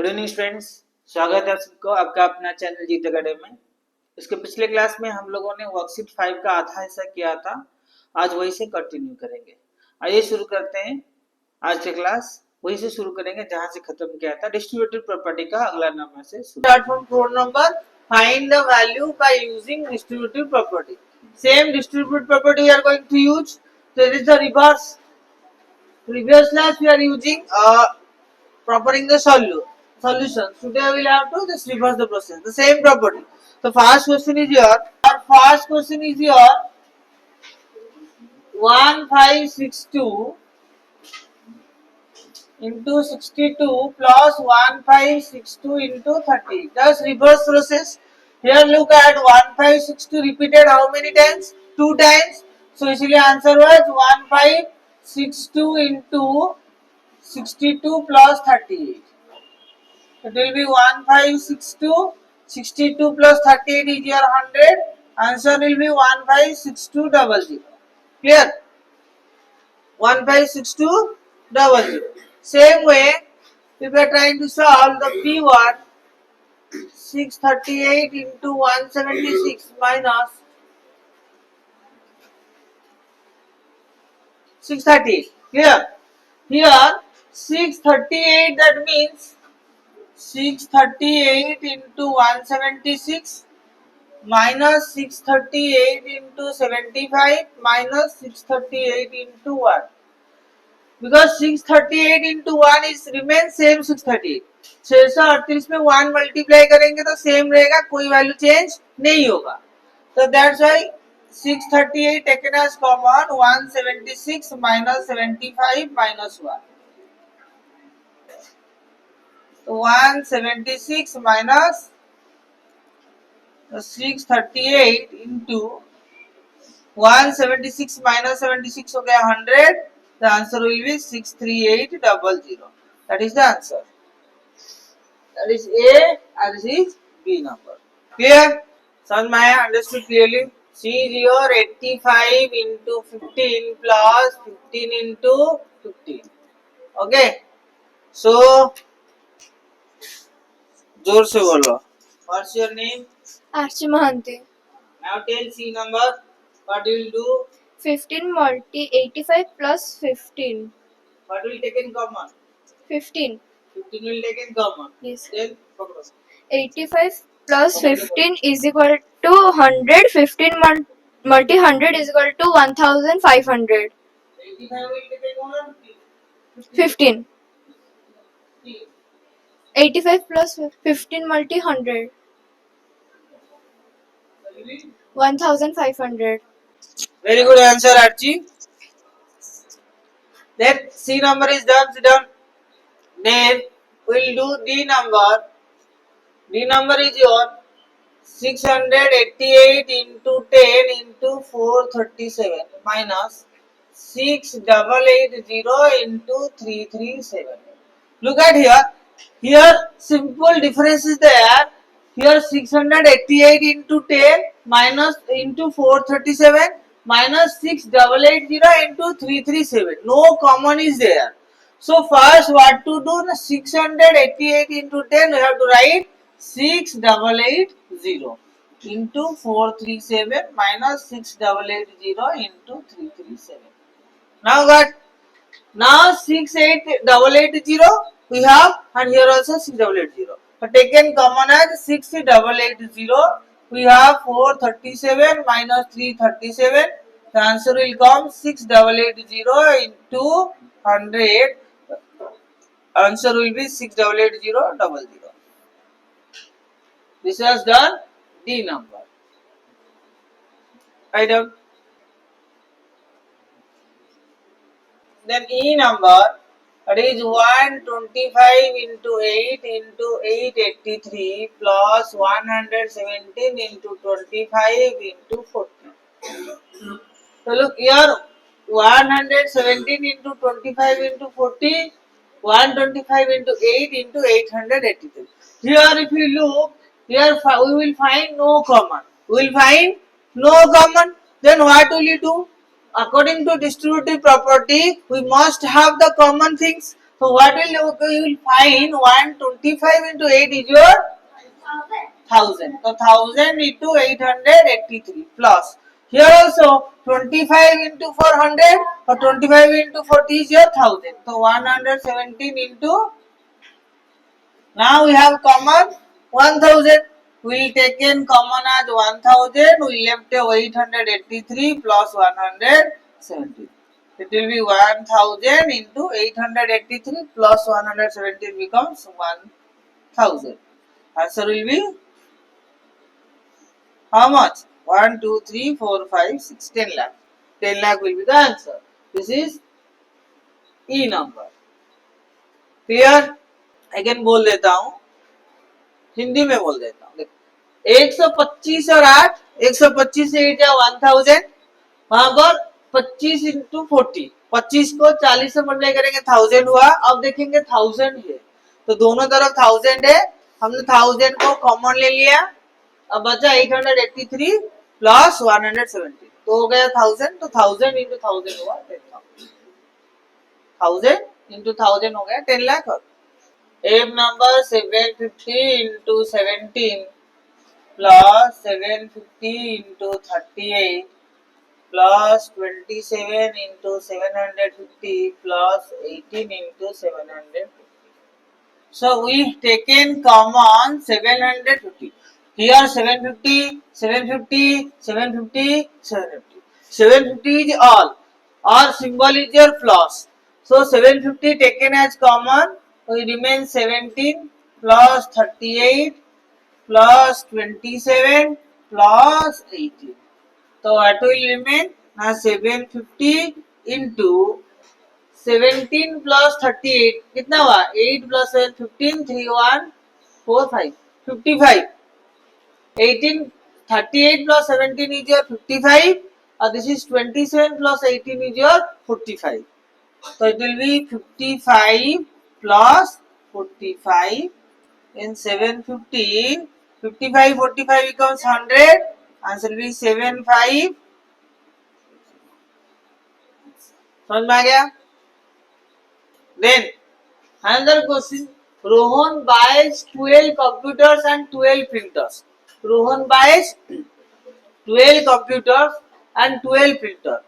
Good evening friends, स्वागत है आप सबको आपका अपना चैनल जीत अकेडमी में। इसके पिछले क्लास में हम लोगों ने वर्कशीट 5 का आधा हिस्सा किया था। आज वही से कंटिन्यू करेंगे। आइए शुरू करते हैं। आज की क्लास वही से शुरू करेंगे जहां से खत्म किया था। डिस्ट्रीब्यूटिव प्रॉपर्टी का अगला नंबर से start from 4 number. Find the value by using distributive property. Same distributive property we are going to use. So it is the reverse. Previous class we are using propering the solution. Today we will have to just reverse the process. The same property. The first question is here. Our first question is here. 1562 into 62 plus 1562 into 30. Just reverse process. Here look at 1562 repeated how many times? 2 times. So इसलिए answer was 1562 into 62 plus 38. It will be 1562. 62 plus 38 is your 100. Answer will be 156200. Clear? 156200. Same way, if we are trying to solve the P1, 638 into 176 minus 638. Clear? Here 638, that means 638 into 176 minus 638 into 75 minus 638 into 1. Because 638 into 1 is remain same 638. 638 में 1 multiply करेंगे तो same रहेगा, कोई value change नहीं होगा. So that's why 638 taken as common. 176 minus 75 minus 1. 176 minus 638 into 176 minus 76 हो गया 100. The answer will be 63800. That is the answer. That is A and this is B number. Clear? Son, I understood clearly. See here 85 into 15 plus 15 into 15. Okay. So जोर से बोलो. What's your name? Archie Mahanti. Now tell C number. What you will do? 15 multi 85 plus 15. What will take in common? 15. 15 will take in common. Yes. Then पकड़ो. 85 plus 15 is equal to 100. 15 multi 100 is equal to 1500. 85 will take in common. 15. 85 plus 15 multi 100. 1500. Very good answer, Archie. Then C number is done. Sit down. Then we'll do D number. D number is your 688 into 10 into 437 minus 6880 into 337. Look at here. Here simple difference is there. Here 688 into 10 minus into 437 minus 6880 into 337. No common is there. So first what to do? 688 into 10 we have to write 6880 into 437 minus 6880 into 337. Now got. Now 68880 we have, and here also 6880. So taken common as 6880, we have 437 minus 337. The answer will come 6880 into 100. Answer will be 688000. This was done. D number. Write down. Then E number, that is 125 into 8 into 883 plus 117 into 25 into 40. So look here, 117 into 25 into 40, 125 into 8 into 883. Here if you look, here we will find no common. We will find no common. Then what will you do? According to distributive property, we must have the common things. So what will you will find 125 into 8 is your 1000. So 1000 into 883 plus. Here also 25 into 400 or 25 into 40 is your 1000. So 117 into, now we have common 1000. We will take in common as 1000. We left 883 plus 117. It will be 1000 into 883 plus 117 becomes 1000. Answer will be how much? 1, 2, 3, 4, 5, 6, 10 lakh. 10 lakh will be the answer. This is E number. Clear? Again बोल देता हूँ, हिंदी में बोल देता हूँ. 125 और 8, 125 से 8 या 1000, वहां पर 25 इंटू 40, 25 को 40 से मल्टीप्लाई करेंगे 1000 हुआ. अब देखेंगे 1000 है तो दोनों तरफ 1000 है, हमने 1000 को कॉमन ले लिया. अब बचा 883 प्लस 117 तो हो गया 1000. तो 1000 इंटू 1000 हुआ 10,000. 1000 इंटू 1000 हो गया 10 lakh. M number 750 into 17 plus 750 into 38 plus 27 into 750 plus 18 into 750. So we taken common 750. Here 750, 750, 750, 750. 750 is all. Or symbol is your plus. So 750 taken as common. We remain 17 plus 38 plus 27 plus 18. So what will remain? Now 750 into 17 plus 38 कितना हुआ? 8 plus 7 15 3 1 4 5 55. 18 38 plus 17 is your 55. This is 27 plus 18 is your 45. So it will be 55 plus 45 in 750. 55 45 becomes 100. Answer will be 75. समझ में आ गया? Then another question. Rohan buys 12 computers and 12 printers. Rohan buys 12 computers and 12 printers.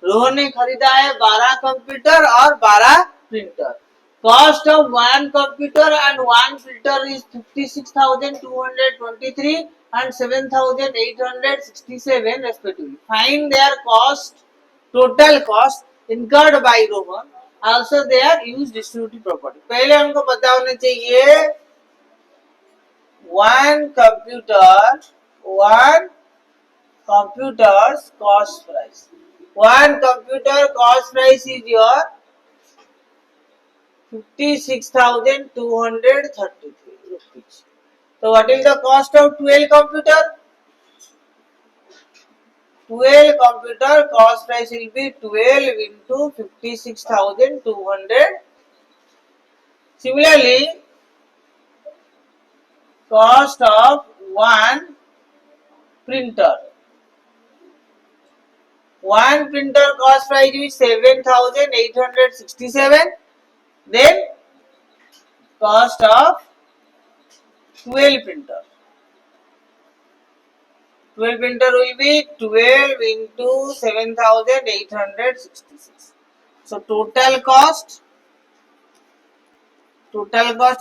Rohan ने खरीदा है 12 computer और 12 printer. Cost of one computer and one printer is 56,223 and 7,867 respectively. Find their cost, total cost incurred by Rohan. Also they are used distributive property. पहले हमको पता होना चाहिए one computer's cost price. One computer cost price is your 56,233 rupees. So what is the cost of 12 computer? 12 computer cost price will be 12 into 56,200. Similarly, cost of one printer. One printer cost price is 7,867. Then cost of 12 printer. 12 printer will be 12 into 7,866. So total cost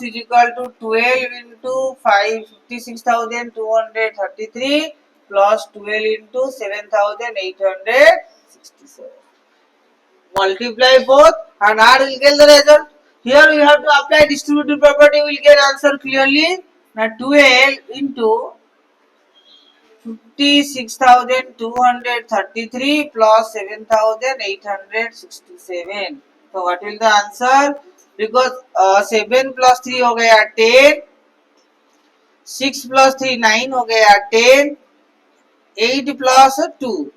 is equal to 12 into 56,233 plus 12 into 7,867. Multiply both and add will get the result. Here we have to apply distributive property, we will get answer clearly. Now 12 into 56,233 plus 7,867. So what will the answer? Because 7 plus 3 हो गया 10, 6 plus 3 9 हो गया 10, 8 plus 2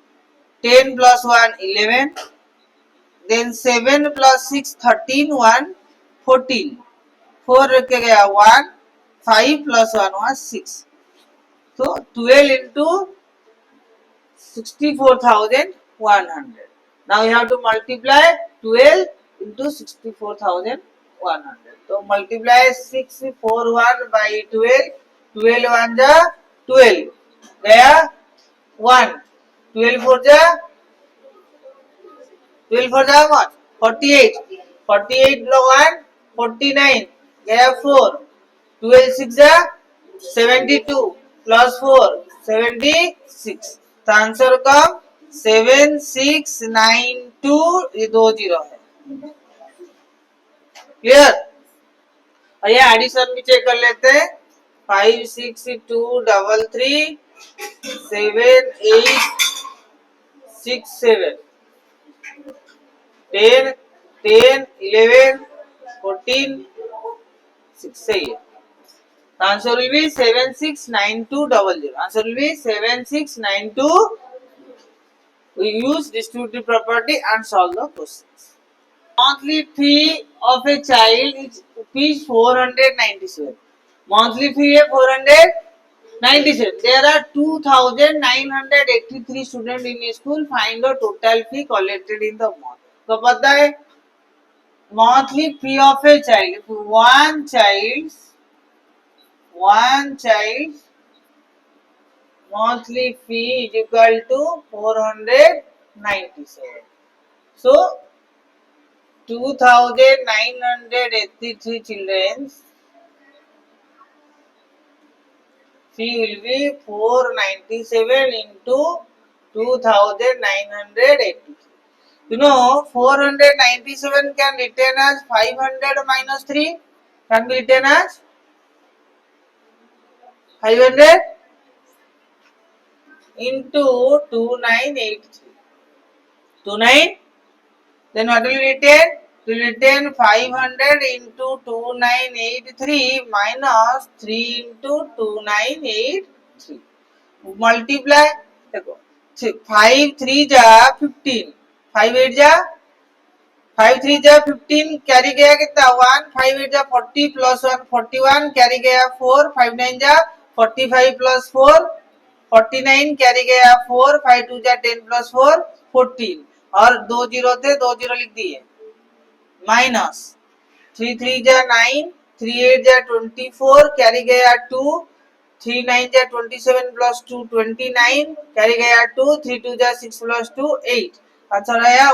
10 plus 1 11, then 7 plus 6 13 1 14, 4 रख गया 1, 5 plus 1 was 6. So 12 into 64,100. Now you have to multiply 12 into 64,100. 100। तो multiply 641 by 12, 12 1 जा 12 गया 1, 12 4 जा 12 4 जा 1, 48, 48 लो 1, 49 गया 4, 12 6 जा 72 प्लस 4 76। तो आंसर का 7692, ये 2 जीरो है। क्लियर? और ये एडिशन भी चेक कर लेते हैं। 5 6 2 3 3 7 8 6 7 10 10 11 14 6 सही है। Answer will be 769200. Answer will be 7692. We use distributive property and solve the questions. Monthly fee of a child is 497. Monthly fee है 497. There are 2983 students in a school. Find the total fee collected in the month. तो पता है monthly fee of a child. One child monthly fee is equal to 497. So 2983 children's fee will be 497 into 2983. You know 497 can written as 500 minus 3, can be written as 500 into 2983. 29, then what will you written? You will written 500 into 2983 minus 3 into 2983. Multiply, देखो 5 3 जा 15, 5 8 जा 5 3 जा 15, carry गया कितना 1, 5 8 जा 40 plus 1 41, carry गया 4, 5 9 जा 45 plus 4 49, carry गया 4, 5 2 जा 10 प्लस 4 14, और 2 जीरो थे 2 जीरो लिख दिए, माइनस 3 3 जा 9, 3 8 जा 24, कैरी गया 2, 3 9 जा 27 प्लस 2 29, कैरी गया 2, 3 2 जा 6 प्लस 2 8। अच्छा आया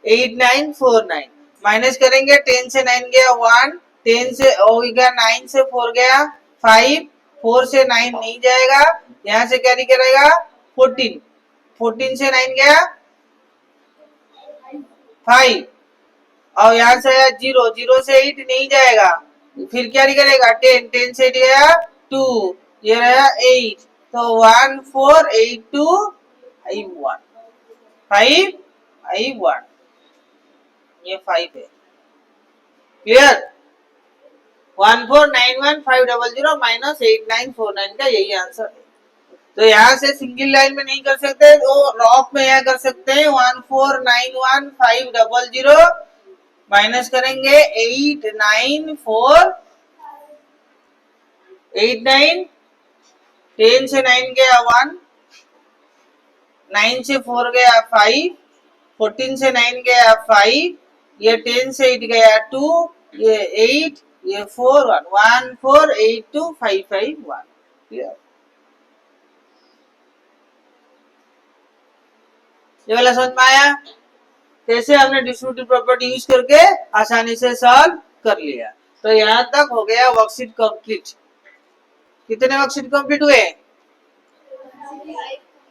8949। माइनस करेंगे 10 से 9 गया 1, 10 से ओ गया 9 से 4 गया 5, 4 से 9 नहीं जाएगा, यहाँ से कैरी करेगा 14, 14 से 9 गया 5, और यहाँ से आया 0, 0 से 8 नहीं जाएगा, फिर कैरी करेगा 10, 10 से 8 गया 2, ये रहा 8, तो 1 4 8 2 1 5 1, ये 5 है। क्लियर? 1491500 माइनस 8949 का यही आंसर है। तो यहाँ से सिंगल लाइन में नहीं कर सकते, तो रॉफ में यहाँ कर सकते हैं। 1491500 माइनस करेंगे 89 10 से 9 गया 1, 9 से 4 गया 5, 14 से 9 गया 5, ये 10 से 8 गया 2, ये 8, ये 4 1 1 4 8 2 5 5 1। क्लियर? ये वाला समझ में आया? कैसे हमने डिस्ट्रीब्यूटिव प्रॉपर्टी यूज करके आसानी से सॉल्व कर लिया। तो यहाँ तक हो गया वर्कशीट कंप्लीट। कितने वर्कशीट कंप्लीट हुए?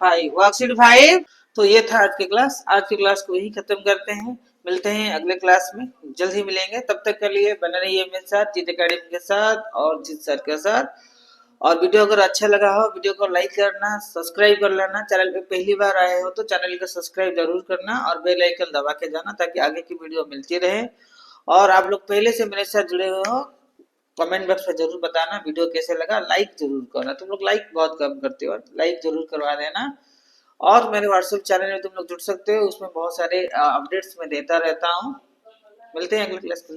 5। वर्कशीट 5। तो ये था आज की क्लास। आज की क्लास को यही खत्म करते हैं। मिलते हैं अगले क्लास में, जल्द ही मिलेंगे। तब तक के लिए बने रहिए मेरे साथ, जीत एकेडमी के साथ और जीत सर के साथ। और वीडियो अगर अच्छा लगा हो, वीडियो को लाइक करना, सब्सक्राइब कर लेना। चैनल पे पहली बार आए हो तो चैनल को सब्सक्राइब जरूर करना और बेल आइकन दबा के जाना, ताकि आगे की वीडियो मिलती रहे। और आप लोग पहले से मेरे साथ जुड़े हुए हो, कमेंट बॉक्स में जरूर बताना वीडियो कैसे लगा। लाइक जरूर करना, तुम लोग लाइक बहुत कम करते हो, लाइक जरूर करवा देना। और मेरे व्हाट्सएप चैनल में तुम लोग जुड़ सकते हो, उसमें बहुत सारे अपडेट्स मैं देता रहता हूँ। मिलते हैं अगले क्लास में।